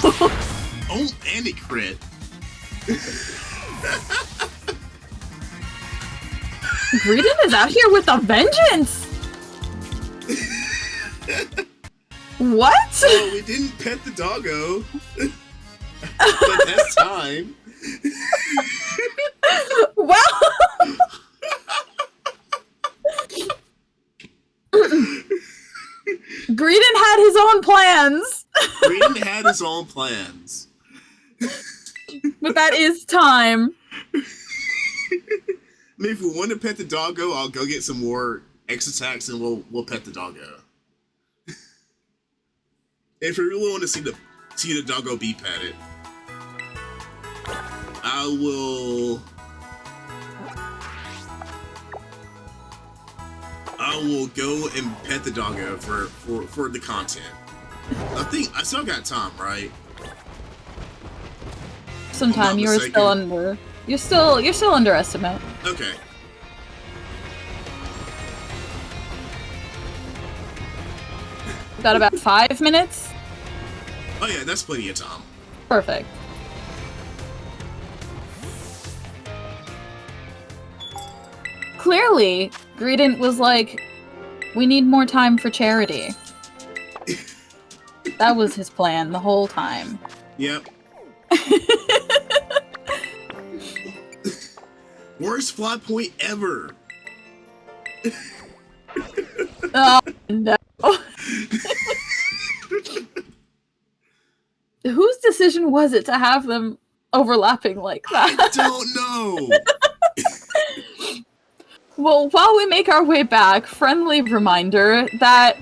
[SPEAKER 2] Oh, and it crit.
[SPEAKER 1] Greedent is out here with a vengeance! What?
[SPEAKER 2] Oh, we didn't pet the doggo. But that's time.
[SPEAKER 1] Well... Greedent had his own plans.
[SPEAKER 2] Greedent had his own plans.
[SPEAKER 1] But that is time.
[SPEAKER 2] I mean, if we want to pet the doggo, I'll go get some more X attacks and we'll pet the doggo. If we really want to see the doggo be petted, I will go and pet the doggo for the content. I think I still got time, right?
[SPEAKER 1] Sometime you're still underestimate.
[SPEAKER 2] Okay.
[SPEAKER 1] Got about 5 minutes.
[SPEAKER 2] Oh yeah, that's plenty of time.
[SPEAKER 1] Perfect. Clearly, Greedent was like, we need more time for charity. That was his plan the whole time.
[SPEAKER 2] Yep. Worst fly point ever.
[SPEAKER 1] Oh, no. Whose decision was it to have them overlapping like that?
[SPEAKER 2] I don't know.
[SPEAKER 1] Well, while we make our way back, friendly reminder that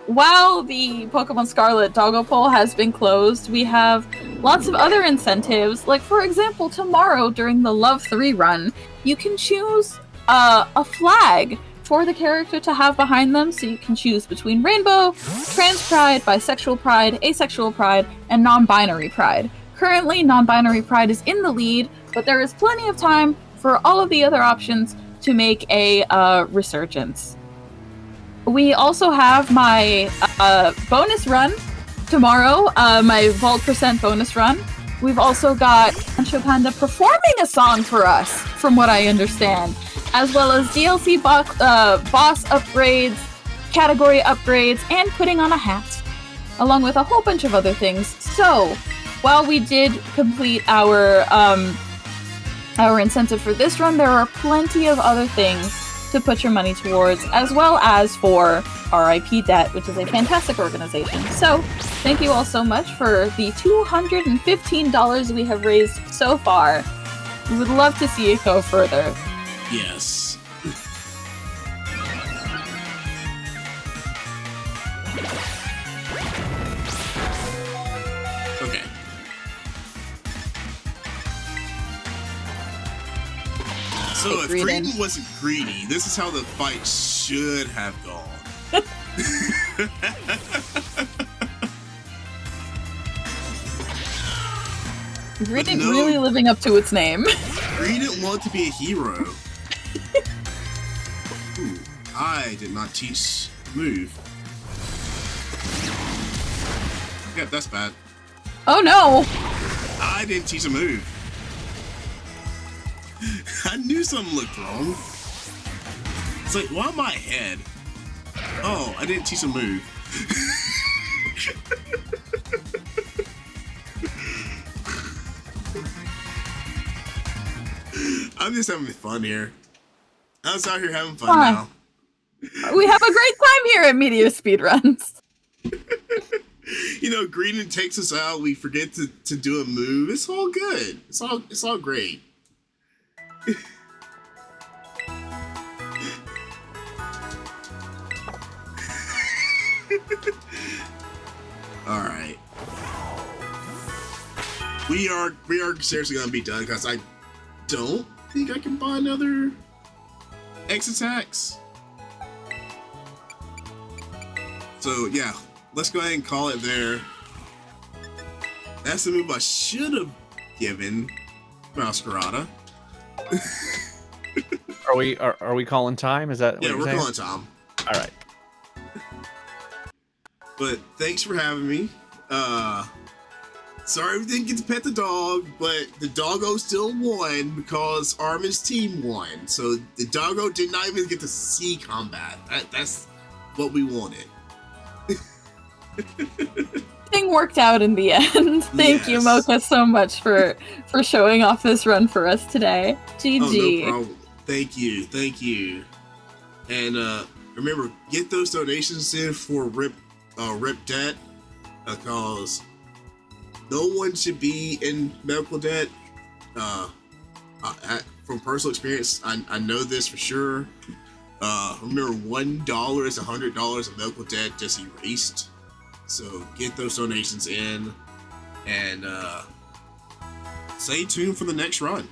[SPEAKER 1] while the Pokemon Scarlet Doggo Poll has been closed, we have lots of other incentives. Like, for example, tomorrow during the Love 3 run, you can choose a flag for the character to have behind them, so you can choose between rainbow, trans pride, bisexual pride, asexual pride, and non-binary pride. Currently, non-binary pride is in the lead, but there is plenty of time for all of the other options to make a resurgence. We also have my bonus run tomorrow, my Vault % bonus run. We've also got Pancho Panda performing a song for us, from what I understand, as well as DLC boss upgrades, category upgrades, and putting on a hat, along with a whole bunch of other things. So, while we did complete our incentive for this run, there are plenty of other things to put your money towards, as well as for RIPDebt, which is a fantastic organization. So, thank you all so much for the $215 we have raised so far. We would love to see it go further.
[SPEAKER 2] Yes. Okay. So if Greedent wasn't greedy, this is how the fight should have gone.
[SPEAKER 1] Greedent really living up to its name.
[SPEAKER 2] Greedent wanted to be a hero. Ooh, I did not teach move. Yep, that's bad.
[SPEAKER 1] Oh no!
[SPEAKER 2] I didn't teach a move. I knew something looked wrong. It's like, why am I ahead? Oh, I didn't teach a move. I'm just having fun here. I was out here having fun now.
[SPEAKER 1] We have a great time here at Meteor Speedruns.
[SPEAKER 2] You know, Greedent takes us out. We forget to do a move. It's all good. It's all great. All right. We are seriously gonna be done because I don't think I can buy another X attacks. So yeah, let's go ahead and call it there. That's the move I should have given Masquerada.
[SPEAKER 3] Are we calling time? Is that what
[SPEAKER 2] Yeah, we're calling time.
[SPEAKER 3] All right.
[SPEAKER 2] But thanks for having me. Sorry we didn't get to pet the dog, but the doggo still won because Armin's team won. So the doggo did not even get to see combat. That's what we wanted.
[SPEAKER 1] Thing worked out in the end. Thank you, Mocha, so much for showing off this run for us today. GG.
[SPEAKER 2] Oh, no problem. Thank you. And remember, get those donations in for RIP debt, because no one should be in medical debt. From personal experience, I know this for sure. Remember, $1 is $100 of medical debt just erased. So get those donations in, and stay tuned for the next run.